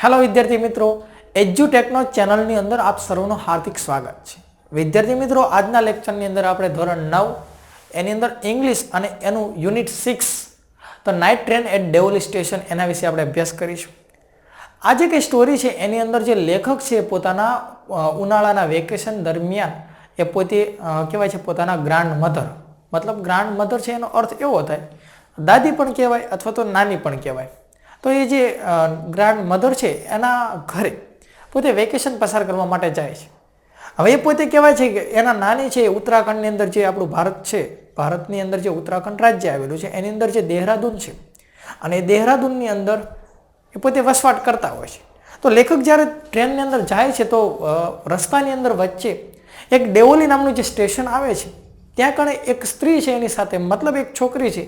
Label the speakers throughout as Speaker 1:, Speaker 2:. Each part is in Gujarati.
Speaker 1: હેલો વિદ્યાર્થી મિત્રો, એજ્યુટેકનો ચેનલની અંદર આપ સર્વનું હાર્દિક સ્વાગત છે. વિદ્યાર્થી મિત્રો, આજના લેક્ચરની અંદર આપણે ધોરણ 9 એની અંદર ઇંગ્લિશ અને એનું unit 6 the night train at Deoli station એના વિશે આપણે અભ્યાસ કરીશું. આ જે કંઈ સ્ટોરી છે એની અંદર જે લેખક છે પોતાના ઉનાળાના વેકેશન દરમિયાન એ પોતે કહેવાય છે પોતાના ગ્રાન્ડ મધર, મતલબ ગ્રાન્ડ મધર છે એનો અર્થ એવો થાય દાદી પણ કહેવાય અથવા તો નાની પણ કહેવાય. તો એ જે ગ્રાન્ડ મધર છે એના ઘરે પોતે વેકેશન પસાર કરવા માટે જાય છે. હવે એ પોતે કહેવાય છે કે એના નાની છે ઉત્તરાખંડની અંદર જે આપણું ભારત છે, ભારતની અંદર જે ઉત્તરાખંડ રાજ્ય આવેલું છે એની અંદર જે દેહરાદૂન છે અને એ દેહરાદૂનની અંદર એ પોતે વસવાટ કરતા હોય છે. તો લેખક જ્યારે ટ્રેનની અંદર જાય છે તો રસ્તાની અંદર વચ્ચે એક ડેવોલી નામનું જે સ્ટેશન આવે છે ત્યાં કણે એક સ્ત્રી છે એની સાથે, મતલબ એક છોકરી છે.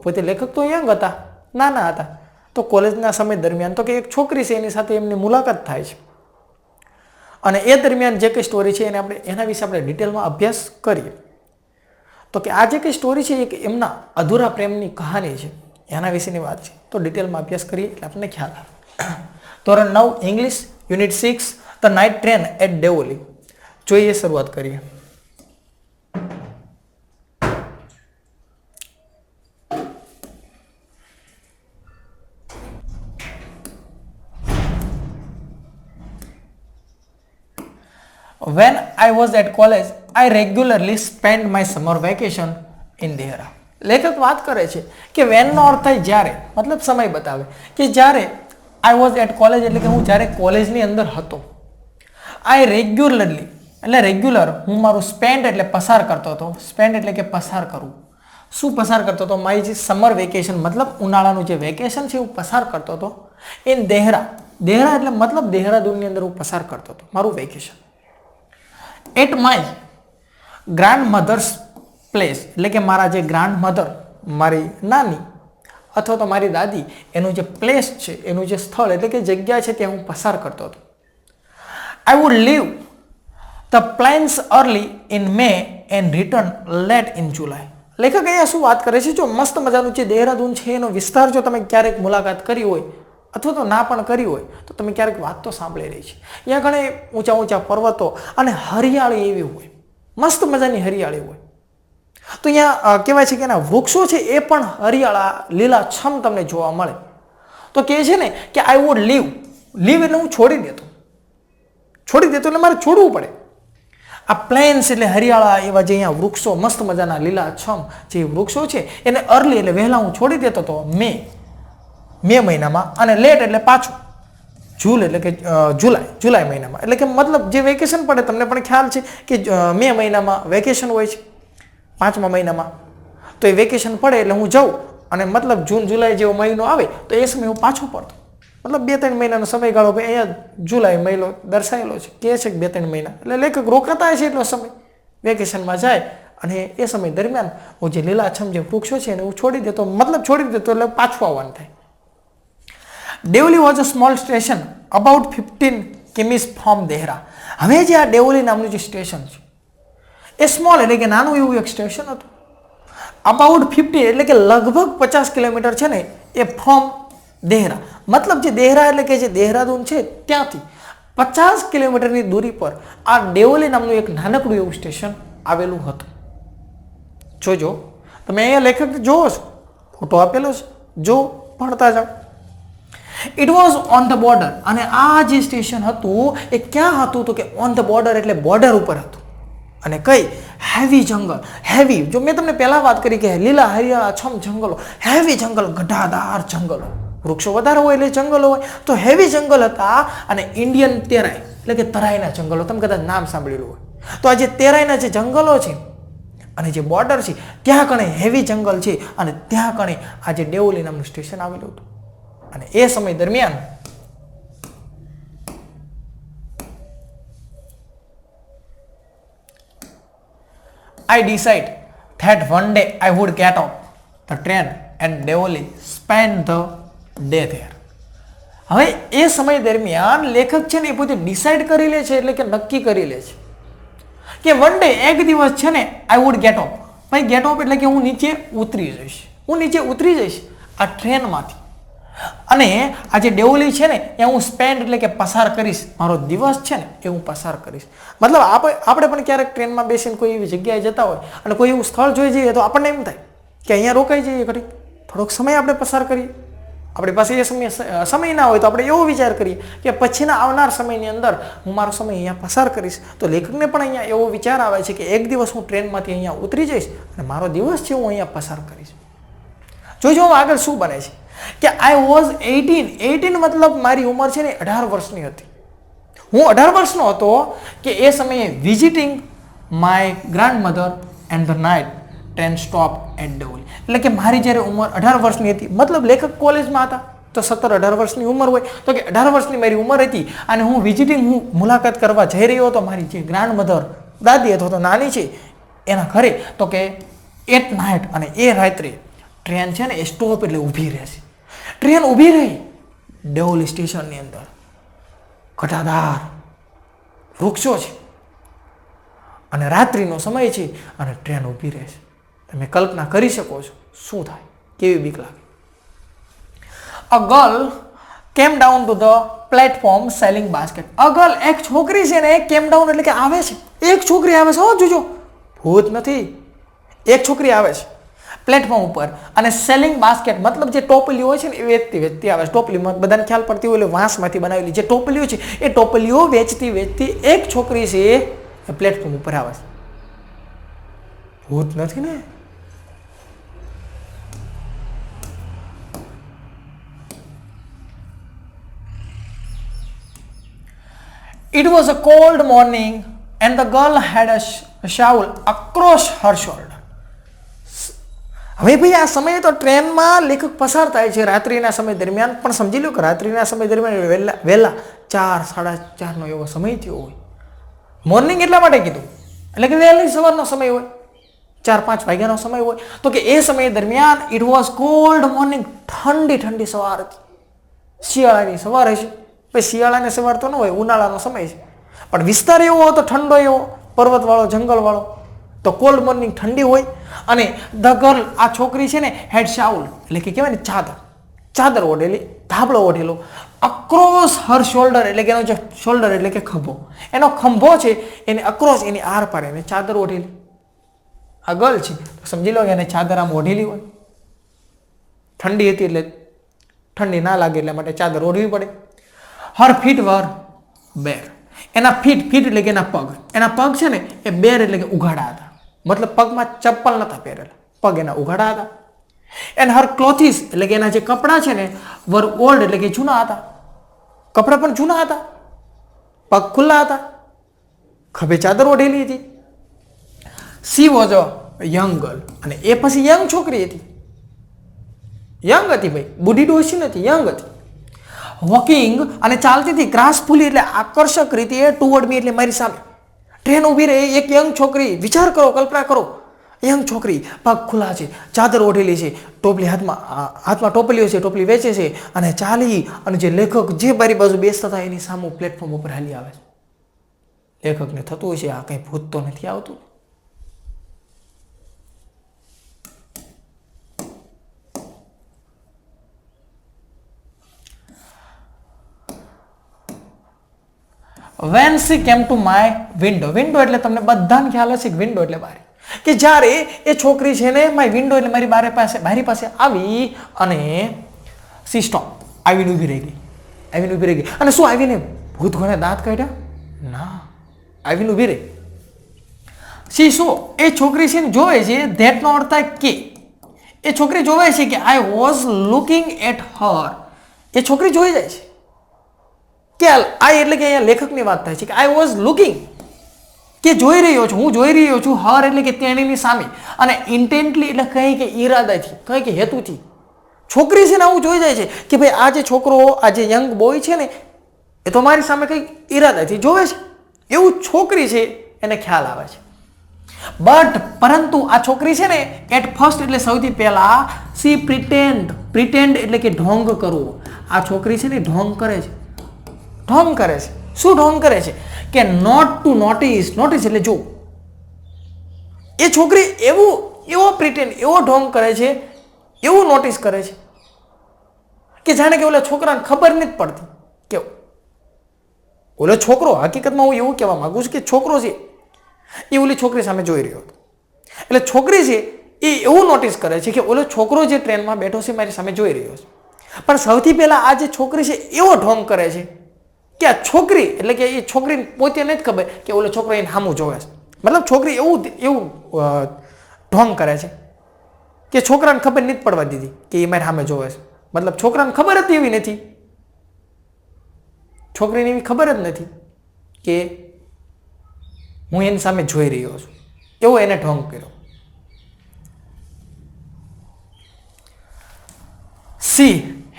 Speaker 1: પોતે લેખક તો યંગ હતા, નાના હતા, તો કોલેજના સમય દરમિયાન તો કે એક છોકરી છે એની સાથે એમની મુલાકાત થાય છે અને એ દરમિયાન જે કંઈ સ્ટોરી છે એને આપણે એના વિશે આપણે ડિટેલમાં અભ્યાસ કરીએ. તો કે આ જે કંઈ સ્ટોરી છે એક એમના અધૂરા પ્રેમની કહાની છે, એના વિશેની વાત છે. તો ડિટેલમાં અભ્યાસ કરીએ એટલે આપણને ખ્યાલ આવે. ધોરણ 9 English unit 6 the night train at Deoli. જોઈએ, શરૂઆત કરીએ. When I was at college, I regularly spent my summer vacation in Dehra. લેખક વાત કરે છે કે when નો અર્થ થાય જ્યારે, મતલબ સમય બતાવે કે જ્યારે I was at college એટલે કે હું જ્યારે કોલેજની અંદર હતો. I regularly એટલે રેગ્યુલર, હું મારું સ્પેન્ડ એટલે પસાર કરતો હતો. સ્પેન્ડ એટલે કે પસાર કરવું. શું પસાર કરતો હતો? મારી જે સમર વેકેશન મતલબ ઉનાળાનું જે વેકેશન છે હું પસાર કરતો હતો ઇન દેહરા. દેહરા એટલે મતલબ દેહરાદૂનની અંદર હું પસાર કરતો હતો મારું vacation. At my grandmother's place એટલે કે મારા જે ગ્રાન્ડ મધર, મારી નાની અથવા તો મારી દાદી, એનું જે પ્લેસ છે, એનું જે સ્થળ એટલે કે જગ્યા છે ત્યાં હું પસાર કરતો હતો. I would leave the plains early in May and return late in July. લેખક અહીંયા શું વાત કરે છે? જો મસ્ત મજાનું જે દેહરાદૂન છે એનો વિસ્તાર જો તમે ક્યારેક મુલાકાત કરી હોય અથવા તો ના પણ કરી હોય તો તમે ક્યારેક વાત તો સાંભળી રહી છે. અહીંયા ઘણા ઊંચા ઊંચા પર્વતો અને હરિયાળી એવી હોય, મસ્ત મજાની હરિયાળી હોય. તો અહીંયા કહેવાય છે કે એના વૃક્ષો છે એ પણ હરિયાળા લીલાછમ તમને જોવા મળે. તો કહે છે ને કે આઈ વુડ લીવ. લીવ એટલે હું છોડી દેતો એટલે મારે છોડવું પડે. આ પ્લેન્સ એટલે હરિયાળા એવા જે અહીંયા વૃક્ષો મસ્ત મજાના લીલાછમ જે વૃક્ષો છે એને અર્લી એટલે વહેલા હું છોડી દેતો હતો મે મહિનામાં, અને લેટ એટલે પાછું જૂલ એટલે કે જુલાઈ મહિનામાં. એટલે કે મતલબ જે વેકેશન પડે, તમને પણ ખ્યાલ છે કે મે મહિનામાં વેકેશન હોય છે, 5મા મહિનામાં. તો એ વેકેશન પડે એટલે હું જાઉં અને મતલબ જૂન જુલાઈ જેવો મહિનો આવે તો એ સમય હું પાછો પડતો. મતલબ 2-3 મહિનાનો સમયગાળો અહીંયા જુલાઈ મહિનો દર્શાવેલો છે, કહે છે કે 2-3 મહિના. એટલે લેખક રોકાતા છે એટલો સમય વેકેશનમાં જાય અને એ સમય દરમિયાન હું જે લીલાછમ જે વૃક્ષો છે એને હું છોડી દેતો, મતલબ છોડી દેતો એટલે પાછું આવવાનું થાય. Deoli was a small station about 15 kms from Dehra. હવે જે આ ડેવલી નામનું જે સ્ટેશન છે એ સ્મોલ એટલે કે નાનું એવું એક સ્ટેશન હતું. અબાઉટ 50 એટલે કે લગભગ 50 કિલોમીટર છે ને એ ફ્રોમ દેહરા, મતલબ જે દેહરા એટલે કે જે દેહરાદૂન છે ત્યાંથી 50 કિલોમીટરની દૂરી પર આ ડેવલી નામનું એક નાનકડું એવું સ્ટેશન આવેલું હતું. જોજો, તમે અહીંયા લેખક જોવો છો, ફોટો આપેલો છે, જો ભણતા જાઓ. It was on the border. અને આ જે સ્ટેશન હતું એ ક્યાં હતું? તો કે ઓન ધ બોર્ડર એટલે બોર્ડર ઉપર હતું. અને કઈ? હેવી જંગલ. હેવી, જો મેં તમને પહેલા વાત કરી કે લીલા હરિયાળા છમ જંગલો, હેવી જંગલ, ગઢાદાર જંગલો, વૃક્ષો વધારે હોય એટલે જંગલો હોય. તો હેવી જંગલ હતા અને ઇન્ડિયન તેરાઈ એટલે કે તરાઈના જંગલો, તમે કદાચ નામ સાંભળેલું હોય. તો આ જે તેરાઈના જે જંગલો છે અને જે બોર્ડર છે ત્યાં કણે હેવી જંગલ છે અને ત્યાં કણે આ જે ડેવોલી નામનું સ્ટેશન આવેલું હતું. અને એ સમય દરમિયાન I decide that one day I would get off the train and Deoli spend the day there. હવે એ સમય દરમિયાન લેખક છે ને એ પોતે ડિસાઈડ કરી લે છે એટલે કે નક્કી કરી લે છે કે વન ડે એક દિવસ છે ને I would get off. ભાઈ ગેટ ઓફ એટલે કે હું નીચે ઉતરી જઈશ આ ટ્રેનમાંથી. અને આ જે ડેવલી છે ને એ હું સ્પેન્ડ એટલે કે પસાર કરીશ, મારો દિવસ છે ને એ હું પસાર કરીશ. મતલબ આપણે પણ ક્યારેક ટ્રેનમાં બેસીને કોઈ એવી જગ્યાએ જતા હોય અને કોઈ એવું સ્થળ જોઈ જઈએ તો આપણને એમ થાય કે અહીંયા રોકાઈ જઈએ, ઘડી થોડોક સમય આપણે પસાર કરીએ. આપણી પાસે એ સમય ના હોય તો આપણે એવો વિચાર કરીએ કે પછીના આવનાર સમયની અંદર હું મારો સમય અહીંયા પસાર કરીશ. તો લેખકને પણ અહીંયા એવો વિચાર આવે છે કે એક દિવસ હું ટ્રેનમાંથી અહીંયા ઉતરી જઈશ અને મારો દિવસ છે હું અહીંયા પસાર કરીશ. જોઈજો આગળ શું બને છે કે આઈ વોઝ 18 મતલબ મારી ઉંમર છે ને 18 વર્ષની હતી. હું 18 વર્ષનો હતો કે એ સમયે visiting my grandmother and the night train stop at Deoli. એટલે કે મારી જ્યારે ઉંમર 18 વર્ષની હતી, મતલબ લેખક કોલેજમાં હતા તો 17-18 વર્ષની ઉંમર હોય, તો કે 18 વર્ષની મારી ઉંમર હતી અને હું મુલાકાત કરવા જઈ રહ્યો હતો મારી જે ગ્રાન્ડમધર દાદી અથવા તો નાની છે એના ઘરે. તો કે એટ નાઇટ, અને એ રાત્રે ટ્રેન છે ને એ સ્ટોપ એટલે ઊભી રહેશે. ટ્રેન ઊભી રહી ડેવલી સ્ટેશનની અંદર. ઘટાદાર વૃક્ષો છે અને રાત્રિનો સમય છે અને ટ્રેન ઊભી રહેશે. તમે કલ્પના કરી શકો છો શું થાય, કેવી બીક લાગે. અ ગર્લ કેમ down to the platform selling basket. A girl, એક છોકરી છે ને કેમ ડાઉન એટલે કે આવે છે. એક છોકરી આવે છે, હો જોજો, ભૂત નથી. એક છોકરી આવે છે પ્લેટફોર્મ ઉપર અને સેલિંગ બાસ્કેટ મતલબ જે ટોપલીઓ હોય છે ને એ વેચતી આવે છે. ટોપલીમાં બધાને ખ્યાલ પડતી હોય એટલે વાંસમાંથી બનાવેલી જે ટોપલીઓ છે એ ટોપલીઓ વેચતી એક છોકરી છે એ પ્લેટફોર્મ ઉપર આવે છે. ભૂત નથી ને? It was a cold morning and the girl had a shawl across her shoulder. હવે ભાઈ આ સમયે તો ટ્રેનમાં લેખક પસાર થાય છે રાત્રિના સમય દરમિયાન, પણ સમજી લો કે રાત્રિના સમય દરમિયાન વહેલા 4-4:30 એવો સમય થયો હોય. મોર્નિંગ એટલા માટે કીધું એટલે કે વહેલી સવારનો સમય હોય, 4-5 વાગ્યાનો સમય હોય. તો કે એ સમય દરમિયાન ઇટ વોઝ કોલ્ડ મોર્નિંગ, ઠંડી સવાર હતી. શિયાળાની સવાર હશે. ભાઈ શિયાળાની સવાર તો ન હોય, ઉનાળાનો સમય છે, પણ વિસ્તાર એવો હતો ઠંડો, એવો પર્વતવાળો, જંગલવાળો, તો કોલ્ડ મોર્નિંગ ઠંડી હોય. અને ધ ગર્લ, આ છોકરી છે ને, હેડ શાઉલ એટલે કે કહેવાય ને ચાદર ઓઢેલી, ધાબળો ઓઢેલો, અક્રોસ હર શોલ્ડર એટલે કે એનો જે શોલ્ડર એટલે કે ખભો, એનો ખંભો છે એને અક્રોસ એની આર પાર એને ચાદર ઓઢેલી. આ ગર્લ છે તો સમજી લો કે એને ચાદર આમ ઓઢેલી હોય. ઠંડી હતી એટલે ઠંડી ના લાગે એટલા માટે ચાદર ઓઢવી પડે. હર ફીટ વર બેર, એના ફીટ એટલે કે એના પગ છે ને એ બેર એટલે કે ઉઘાડા હતા. મતલબ પગમાં ચપ્પલ નતા પહેરેલા, પગ એના ઉઘાડા હતા. એન્ડ હર ક્લોથિસ એટલે કે એના જે કપડાં છે ને વર ઓલ્ડ એટલે કે જૂના હતા. કપડાં પણ જૂના હતા, પગ ખુલ્લા હતા, ખભે ચાદર ઓઢેલી હતી. She was a young girl, અને એ પછી યંગ છોકરી હતી. યંગ હતી ભાઈ, બુઢી ડોસી નથી, યંગ હતી. વોકિંગ અને ચાલતી હતી ગ્રાસફુલી એટલે આકર્ષક રીતે ટુવર્ડ મી એટલે મારી સામે. ટ્રેન ઊભી રહી, એક યંગ છોકરી, વિચાર કરો, કલ્પના કરો, યંગ છોકરી, પગ ખુલ્લા છે, ચાદર ઓઢેલી છે, ટોપલી હાથમાં ટોપલીઓ છે, ટોપલી વેચે છે અને ચાલી અને જે લેખક જે બારી બાજુ બેસતા હતા એની સામે પ્લેટફોર્મ ઉપર હાલી આવે છે. લેખકને થતું હોય છે આ કંઈ ભૂત તો નથી આવતું. When she came to my window, window એટલે તમને બધાને ખ્યાલ હશે કે વિન્ડો એટલે બારી, કે જ્યારે એ છોકરી છે ને મારી વિન્ડો એટલે મારી બારી પાસે આવી અને she stopped, આવીને ઊભી રહી ગઈ. અને શું આવીને ભૂત ઘોડે દાંત કાઢ્યા? ના, આવીને ઊભી રહી. she saw, એ છોકરી છે ને જોવે છે, that નો અર્થ થાય કે એ છોકરી જોવે છે કે I was looking at her, એ છોકરી જોઈ જાય છે કે આઈ એટલે કે અહીંયા લેખકની વાત થાય છે કે આઈ વોઝ લુકિંગ, કે જોઈ રહ્યો છું, હું જોઈ રહ્યો છું. હર એટલે કે તેણીની સામે, અને ઇન્ટેન્ટલી એટલે કંઈ કે ઈરાદાથી, કંઈ કે હેતુથી. છોકરી છે ને આવું જોઈ જાય છે કે ભાઈ આ જે છોકરો, આ જે યંગ બોય છે ને એ તો મારી સામે કંઈક ઈરાદાથી જોવે છે, એવું છોકરી છે એને ખ્યાલ આવે છે. પરંતુ આ છોકરી છે ને એટ ફર્સ્ટ એટલે સૌથી પહેલા સી પ્રિટેન્ડ એટલે કે ઢોંગ કરવું. આ છોકરી છે ને ઢોંગ કરે છે. શું ઢોંગ કરે છે કે નોટ ટુ નોટિસ એટલે જો. એ છોકરી એવો પ્રિટેન્ડ, એવો ઢોંગ કરે છે, એવું નોટિસ કરે છે, કે જાણે કે ઓલા છોકરાને ખબર નથી પડતી કે ઓલો છોકરો, હકીકતમાં હું એવું કહેવા માંગુ છું કે છોકરો છે એ ઓલી છોકરી સામે જોઈ રહ્યો હતો. એટલે છોકરી છે એ એવું નોટિસ કરે છે કે ઓલો છોકરો જે ટ્રેનમાં બેઠો છે મારી સામે જોઈ રહ્યો છે. પણ સૌથી પહેલા આ જે છોકરી છે એવો ઢોંગ કરે છે કે આ છોકરી, એટલે કે એ છોકરીને પોતે નથી ખબર કે ઓલો છોકરો એને સામું જોવે છે. મતલબ છોકરી એવું ઢોંગ કરે છે કે છોકરાને ખબર નથી પડવા દીધી કે એ મારી સામે જોવે છે. મતલબ છોકરાને ખબર જ એવી નથી, છોકરીને એવી ખબર જ નથી કે હું એની સામે જોઈ રહ્યો છું. એવો એને ઢોંગ કર્યો. સી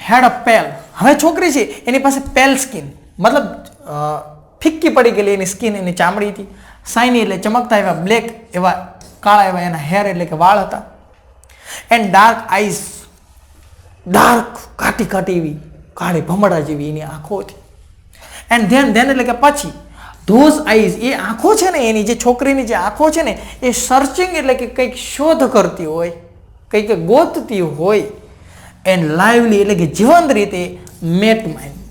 Speaker 1: હેડ અ પેલ. હવે છોકરી છે એની પાસે પેલ સ્કિન, મતલબ ફિક્કી પડી ગયેલી એની સ્કિન, એની ચામડી હતી. શાઇની એટલે ચમકતા એવા બ્લેક, એવા કાળા એવા એના હેર એટલે કે વાળ હતા. એન્ડ ડાર્ક આઈઝ, ડાર્ક કાટી એવી કાળી ભમરડા જેવી એની આંખો હતી. એન્ડ ધેન એટલે કે પછી ધોઝ આઈઝ, એ આંખો છે ને એની, જે છોકરીની જે આંખો છે ને એ સર્ચિંગ એટલે કે કંઈક શોધ કરતી હોય, કંઈક ગોતતી હોય. એન્ડ લાઇવલી એટલે કે જીવંત રીતે મેટ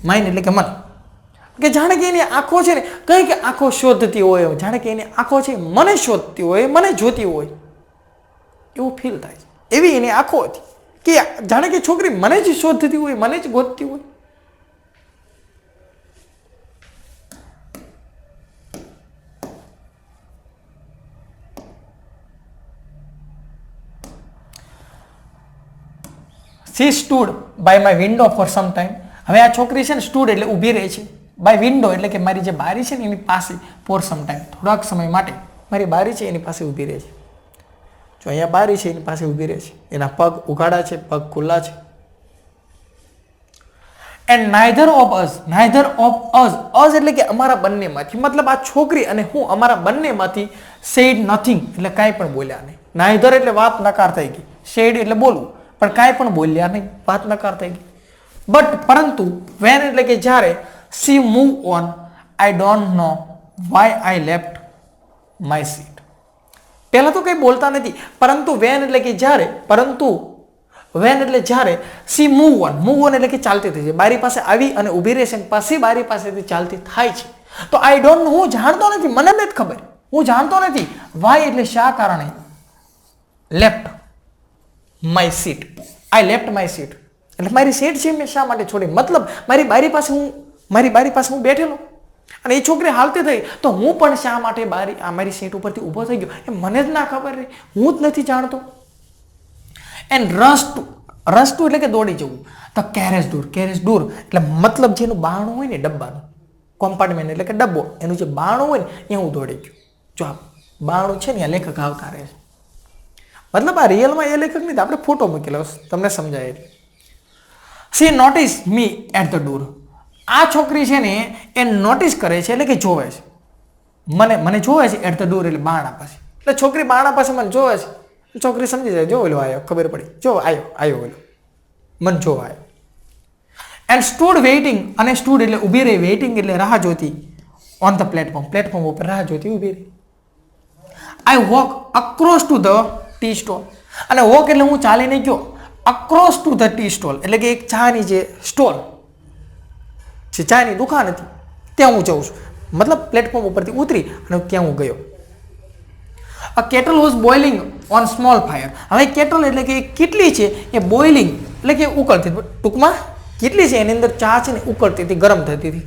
Speaker 1: માઇન્ડ એટલે કે મન, કે જાણે કે એની આંખો છે ને કંઈક આંખો શોધતી હોય, જાણે કે એની આંખો છે મને શોધતી હોય, મને જોતી હોય એવું ફીલ થાય છે. એવી એની આંખો હતી કે જાણે કે છોકરી મને જ શોધતી હોય, મને જ ગોતતી હોય. She stood by my window for some time. હવે આ છોકરી છે ને સ્ટૂડ એટલે ઊભી રહે છે, બાય વિન્ડો એટલે કે મારી જે બારી છે ને એની પાસે, ફોર સમ ટાઈમ થોડાક સમય માટે મારી બારી છે એની પાસે ઊભી રહે છે. જો અહીંયા બારી છે એની પાસે ઊભી રહે છે, એના પગ ઉઘાડા છે, પગ ખુલ્લા છે. એન્ડ નાઇધર ઓફ અસ એટલે કે અમારા બંનેમાંથી, મતલબ આ છોકરી અને હું અમારા બંનેમાંથી સેડ નથિંગ એટલે કાંઈ પણ બોલ્યા નહીં. નાઇધર એટલે વાત નકાર થઈ ગઈ, સેડ એટલે બોલવું, પણ કાંઈ પણ બોલ્યા નહીં, વાત નકાર થઈ ગઈ. બટ પરંતુ વેન એટલે કે જ્યારે she move on, I don't know why I left my seat. પહેલા તો કંઈ બોલતા નથી, પરંતુ વેન એટલે કે જ્યારે, વેન એટલે જ્યારે સી મૂવ ઓન એટલે કે ચાલતી થઈ છે, બારી પાસે આવી અને ઊભી રહેશે, પછી બારી પાસેથી ચાલતી થાય છે. તો આઈ ડોન્ટ નો, હું જાણતો નથી, મને નથી ખબર, હું જાણતો નથી. વાય એટલે શા કારણે, left my seat, I left my seat એટલે મારી સીટ છે મેં શા માટે છોડી. મતલબ મારી બારી પાસે હું બેઠેલો અને એ છોકરી હાલતી થઈ, તો હું પણ શા માટે મારી સીટ ઉપરથી ઊભો થઈ ગયો એ મને જ ના ખબર રહી, હું જ નથી જાણતો. એન્ડ રસ ટુ એટલે કે દોડી જવું. તો કેરેજ ડોર એટલે મતલબ જેનું બારણું હોય ને, ડબ્બાનું કોમ્પાર્ટમેન્ટ એટલે કે ડબ્બો, એનું જે બારણું હોય ને ત્યાં હું દોડી ગયો. જો આ બારણું છે ને આ લેખક આવતા રહે છે, મતલબ આ રિયલમાં એ લેખક નથી, આપણે ફોટો મૂકેલો તમને સમજાય એટલે. She notice me at the door. આ છોકરી છે ને એ નોટિસ કરે છે એટલે કે જોવે છે, મને જોવે છે એટ ધ ડોર એટલે બારણા પાસે. એટલે છોકરી બારણા પાસે મને જોવે છે, છોકરી સમજી જાય, જો ઓલો આવ્યો, ખબર પડી, જો આવ્યો ઓલો, મને જોવા આવ્યો. એન્ડ સ્ટૂડ વેઇટિંગ, અને સ્ટૂડ એટલે ઊભી રહી, વેઇટિંગ એટલે રાહ જોતી, ઓન ધ પ્લેટફોર્મ ઉપર રાહ જોતી ઊભી રહી. I walk across to the tea stall, અને વોક એટલે હું ચાલીને ગયો across to the tea stall એટલે કે એક ચાની જે સ્ટોલ જે ચાની દુકાન હતી ત્યાં હું જઉં છું, મતલબ પ્લેટફોર્મ ઉપરથી ઉતરી અને ત્યાં હું ગયો. A kettle was boiling on small fire. હવે કેટલ એટલે કે એક કેટલી છે એ બોઇલિંગ એટલે કે ઉકળતી, ટૂંકમાં કેટલી છે એની અંદર ચા છે ને ઉકળતી હતી, ગરમ થતી હતી.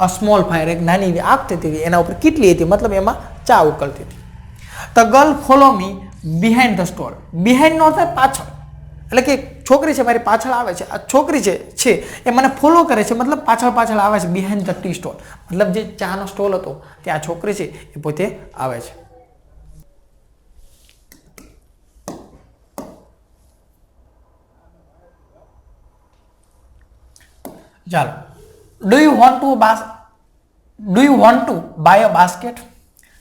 Speaker 1: અ સ્મોલ ફાયર એક નાની એવી આગ થતી હતી, એના ઉપર કેટલી હતી, મતલબ એમાં ચા ઉકળતી હતી. The girl follow me behind the stall. Behind નો થાય પાછળ, એટલે કે છોકરી છે મારી પાછળ આવે છે, આ છોકરી છે એ મને ફોલો કરે છે, મતલબ પાછળ આવે છે. બિહાઇન્ડ ધ ટી સ્ટોલ મતલબ જે ચાનો સ્ટોલ હતો ત્યાં છોકરી છે એ પોતે આવે છે. ચાલો, do you want to buy a basket?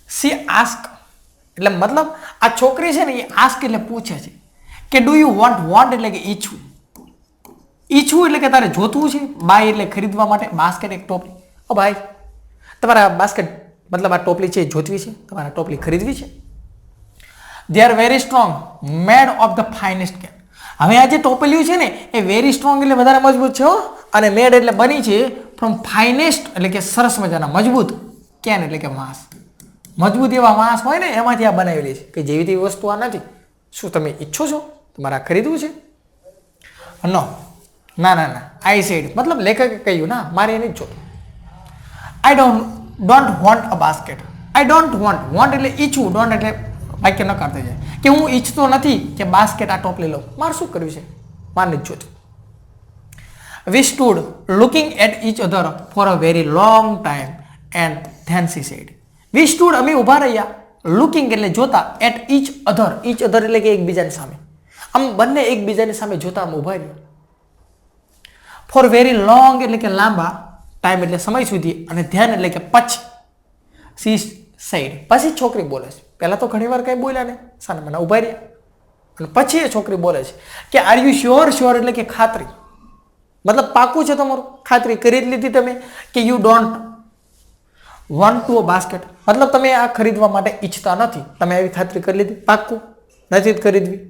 Speaker 1: She ask એટલે મતલબ આ છોકરી છે ને એ આસ્ક એટલે પૂછે છે કે ડુ યુ વોન્ટ એટલે કે ઈચ્છવું એટલે કે તારે જોતું છે, બાય એટલે ખરીદવા માટે, બાસ્કેટ એક ટોપલી. ઓ ભાઈ તમારે આ બાસ્કેટ મતલબ આ ટોપલી છે જોતવી છે, તમારે ટોપલી ખરીદવી છે. They are very strong, made of the finest can. હવે આ જે ટોપલિયું છે ને એ વેરી સ્ટ્રોંગ એટલે વધારે મજબૂત છે હો, અને મેડ એટલે બની છે ફ્રોમ ફાઇનેસ્ટ એટલે કે સરસ મજાના મજબૂત કેન એટલે કે માંસ. મજબૂત એવા માંસ હોય ને એમાંથી આ બનાવેલી છે, કે જેવી તેવી વસ્તુ આ નથી. શું તમે ઈચ્છો છો તમારે આ ખરીદવું છે? નો, ના ના ના. આઈ સેડ મતલબ લેખકે કહ્યું ના, મારે એની જ જોતું. I don't want a basket. I don't want એટલે ઈચ્છું, ડોન્ટ એટલે વાક્ય ન કરતા જાય કે હું ઈચ્છતો નથી કે બાસ્કેટ આ ટોપલી લઉં. મારે શું કર્યું છે? મારે જ જોતું. We stood looking at each other for a very long time and then she said. We stood અમે ઊભા રહ્યા, looking એટલે જોતા, at each other એટલે કે એકબીજાની સામે. આમ બંને એકબીજાની સામે જોતા આમ ઊભા રહ્યા. For very long એટલે કે લાંબા, ટાઈમ એટલે સમય સુધી, અને ધ્યાન એટલે કે પછી. She said પછી છોકરી બોલે છે. પહેલા તો ઘણી વાર કઈ બોલ્યા ને, સાને મને ઊભા રહ્યા, અને પછી એ છોકરી બોલે છે કે આર યુ શ્યોર? શ્યોર એટલે કે ખાતરી, મતલબ પાકું છે તમારું, ખાતરી કરી જ લીધી તમે કે you don't want to a basket, મતલબ તમે આ ખરીદવા માટે ઈચ્છતા નથી. તમે આવી ખાતરી કરી લીધી, પાકું નથી જ ખરીદવી.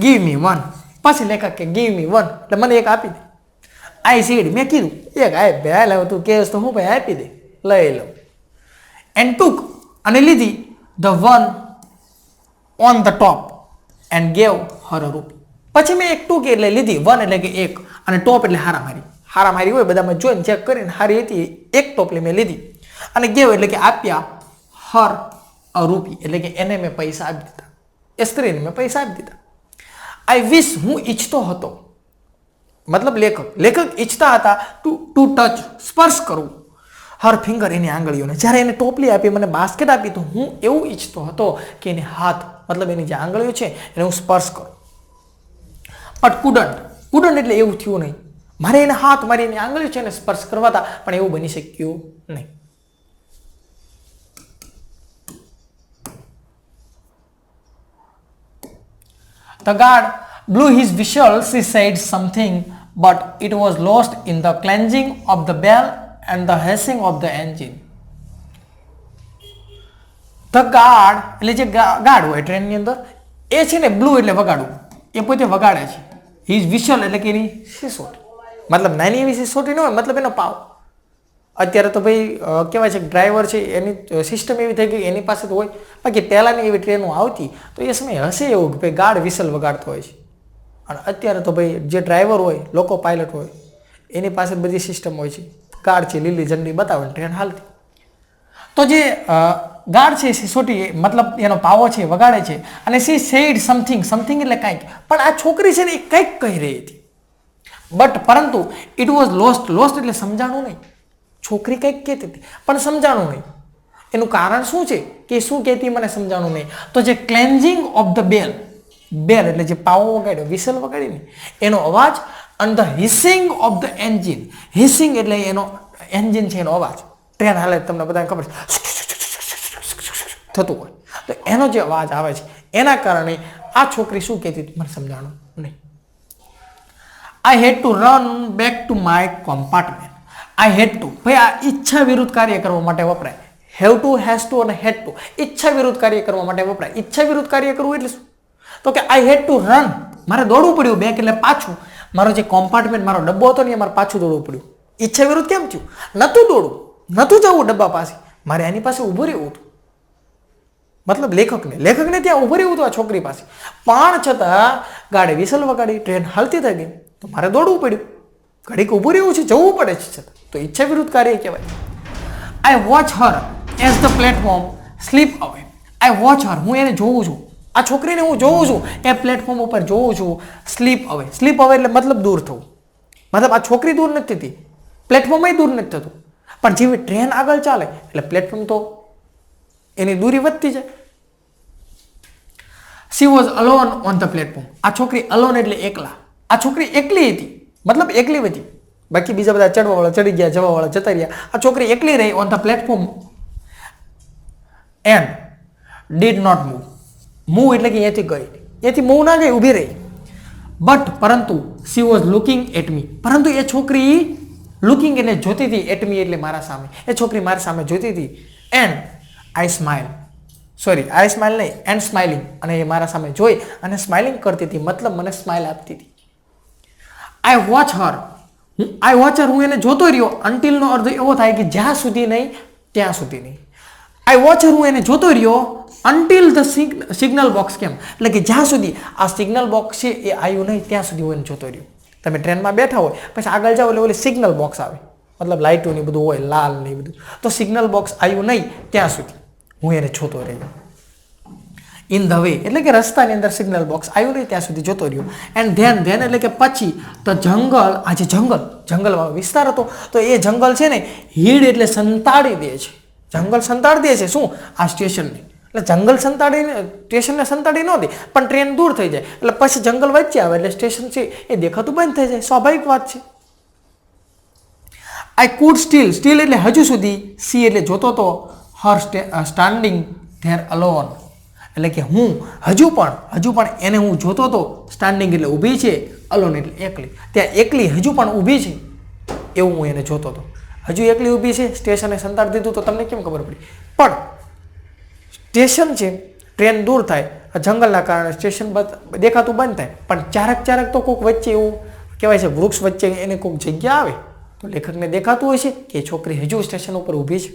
Speaker 1: Give me one. પછી લેખક કે ગીવ મી વન એટલે મને એક આપી દે. આઈ સેડ મેં કીધું એક આય બે લાવ, તું કહેશ તો હું ભાઈ આપી દે, લઈ લઉં. એન્ડ ટુક અને લીધી the one on the top and gave her a rupee. પછી મેં એક ટૂંકી એટલે લીધી, વન એટલે કે એક, અને ટોપ એટલે હારામારી હોય બધામાં જોઈને ચેક કરીને હારી હતી એક ટોપલી મેં લીધી, અને ગેવ એટલે કે આપ્યા, હર અ રૂપી એટલે કે એને મેં પૈસા આપી દીધા, એ સ્ત્રીને મેં પૈસા આપી દીધા. આઈ વિશ હું ઈચ્છતો હતો, મતલબ લેખક ઈચ્છતા હતા ટુ ટચ સ્પર્શ કરવું, હર ફિંગર એની આંગળીઓને. જ્યારે એને ટોપલી આપી, મને બાસ્કેટ આપી, તો હું એવું ઈચ્છતો હતો કે એને હાથ મતલબ એની જે આંગળીઓ છે એને હું સ્પર્શ કરું. બટ કુડન્ટ એટલે એવું થયું નહીં. મારે એને હાથ, મારી એની આંગળીઓ છે એને સ્પર્શ કરવા હતા, પણ એવું બની શક્યું નહીં. The guard blew his whistle. She said something, but it was lost in the clanging of the bell and the hissing of the engine. The guard એટલે જે ગાર્ડ હોય ટ્રેનની અંદર, એ છે ને બ્લુ એટલે વગાડવું, એ પોતે વગાડે છે. હિઝ વિશલ એટલે કે એની સિસોટી, મતલબ નાની એવી સિસોટી ન હોય, મતલબ એનો પાવ. અત્યારે તો ભાઈ કહેવાય છે કે ડ્રાઈવર છે એની સિસ્ટમ એવી થઈ ગઈ, એની પાસે તો હોય. બાકી પહેલાંની એવી ટ્રેનો આવતી તો એ સમયે હશે એવું કે ભાઈ ગાર્ડ વિસલ વગાડતો હોય છે. અને અત્યારે તો ભાઈ જે ડ્રાઈવર હોય, લોકો પાયલટ હોય, એની પાસે બધી સિસ્ટમ હોય છે. ગાર્ડ છે લીલી ઝંડી બતાવે ટ્રેન હાલતી. તો જે ગાર્ડ છે સિસોટી મતલબ એનો પાવો છે વગાડે છે, અને સી સેડ સમથિંગ એટલે કંઈક, પણ આ છોકરી છે ને એ કંઈક કહી રહી હતી. બટ પરંતુ ઇટ વોઝ લોસ્ટ એટલે સમજાણું નહીં. છોકરી કંઈક કહેતી હતી પણ સમજાણું નહીં. એનું કારણ શું છે કે શું કહેતી મને સમજાણું નહીં. તો જે ક્લેન્ઝિંગ ઓફ ધ બેલ એટલે જે પાવો વગાડ્યો, વિસલ વગાડીને એનો અવાજ, અને the hissing of the engine. Hissing એટલે એનો એન્જિન છે એનો અવાજ. ટ્રેન હાલે તમને બધાને ખબર છે થતું હોય, તો એનો જે અવાજ આવે છે એના કારણે આ છોકરી શું કહેતી હતી મને સમજાણું નહીં. I had to run back to my compartment. I had to, ભાઈ આ ઈચ્છા વિરુદ્ધ કાર્ય કરવા માટે વપરાય. હેવ ટુ, હેઝ ટુ અને હેડ ટુ ઈચ્છા વિરુદ્ધ કાર્ય કરવા માટે વપરાય. ઈચ્છા વિરુદ્ધ કાર્ય કરવું એટલે શું? તો કે આઈ હેડ ટુ રન, મારે દોડવું પડ્યું બેક એટલે પાછું. મારો જે કોમ્પાર્ટમેન્ટ મારો ડબ્બો હતો ને એ મારે પાછું દોડવું પડ્યું. ઈચ્છા વિરુદ્ધ કેમ થયું? નહોતું દોડવું, નહોતું જવું ડબ્બા પાસે, મારે એની પાસે ઊભું રહેવું હતું. મતલબ લેખકને ત્યાં ઊભું રહેવું હતું આ છોકરી પાસે, પણ છતાં ગાડી વિસલ વગાડી, ટ્રેન હાલતી થઈ ગઈ, તો મારે દોડવું પડ્યું. ઘડીક ઊભું રહેવું છે, જવું પડે છે છતાં, તો ઈચ્છા વિરુદ્ધ કાર્ય કહેવાય. I watch her as the platform slip away. I watch હર, હું એને જોઉં છું, આ છોકરીને હું જોઉં છું, એ પ્લેટફોર્મ ઉપર જોઉં છું. સ્લીપ અવે એટલે મતલબ દૂર થવું. મતલબ આ છોકરી દૂર નથી થતી, પ્લેટફોર્મ દૂર નથી થતું, પણ જેવી ટ્રેન આગળ ચાલે એટલે પ્લેટફોર્મ તો એની દૂરી વધતી જાય. She was alone on the platform. આ છોકરી અલોન એટલે એકલા. આ છોકરી એકલી હતી, મતલબ એકલી હતી. બાકી બીજા બધા ચડવાવાળા ચડી ગયા, જવાવાળા જતા રહ્યા. આ છોકરી એકલી રહી on the platform and did not move એટલે કે અહીંયાથી ગઈ, અહીંયાથી મૂવ ના ગઈ, ઊભી રહી. બટ પરંતુ she was looking at me, પરંતુ એ છોકરી લુકિંગ એટલે જોતી હતી, એટ મી એટલે મારા સામે. એ છોકરી મારી સામે જોતી હતી. And I smile, sorry I smile નહીં, એન્ડ સ્માઇલિંગ, અને એ મારા સામે જોઈ અને સ્માઇલિંગ કરતી હતી, મતલબ મને સ્માઇલ આપતી હતી. આઈ વોચ હર, હું એને જોતો રહ્યો. અન્ટિલનો અર્થ એવો થાય કે જ્યાં સુધી નહીં ત્યાં સુધી નહીં. આઈ વોચ હર, હું એને જોતો રહ્યો અન્ટિલ ધ સિગ્નલ બોક્સ કેમ, એટલે કે જ્યાં સુધી આ સિગ્નલ બોક્સ છે એ આવ્યું નહીં ત્યાં સુધી હું એને જોતો રહ્યો. તમે ટ્રેનમાં બેઠા હોય પછી આગળ જાઓ એટલે ઓલી સિગ્નલ બોક્સ આવે, મતલબ લાઇટો ને બધું હોય, લાલ ને બધું, તો સિગ્નલ બોક્સ આવ્યું નહીં ત્યાં સુધી હું એને જોતો રહ્યો. ઇન ધ વે એટલે કે રસ્તાની અંદર સિગ્નલ બોક્સ આવ્યું નહીં ત્યાં સુધી જોતો રહ્યો. એન્ડ ધેન એટલે કે પછી તો જંગલ, આ જે જંગલમાં વિસ્તાર હતો તો એ જંગલ છે ને હીડ એટલે સંતાડી દે છે. જંગલ સંતાડી દે છે શું? આ સ્ટેશનને. એટલે જંગલ સંતાડીને સ્ટેશનને સંતાડી ન દે પણ ટ્રેન દૂર થઈ જાય એટલે પછી જંગલ વચ્ચે આવે એટલે સ્ટેશન છે એ દેખાતું બંધ થઈ જાય, સ્વાભાવિક વાત છે. આઈ કુડ સ્ટીલ એટલે હજુ સુધી, સી એટલે જોતો તો, હર સ્ટાન્ડિંગ ધેર અલોન એટલે કે હું હજુ પણ એને હું જોતો હતો. સ્ટાન્ડિંગ એટલે ઊભી છે, અલોન એટલે એકલી, ત્યાં એકલી હજુ પણ ઊભી છે એવું હું એને જોતો હતો. હજુ એકલી ઊભી છે, સ્ટેશને સંતાડી દીધું તો તમને કેમ ખબર પડી? પણ સ્ટેશન છે, ટ્રેન દૂર થાય, જંગલના કારણે સ્ટેશન દેખાતું બંધ થાય, પણ ચારક તો કોઈક વચ્ચે એવું કહેવાય છે વૃક્ષ વચ્ચે એને કોઈક જગ્યા આવે તો લેખકને દેખાતું હોય છે કે છોકરી હજુ સ્ટેશન ઉપર ઊભી છે.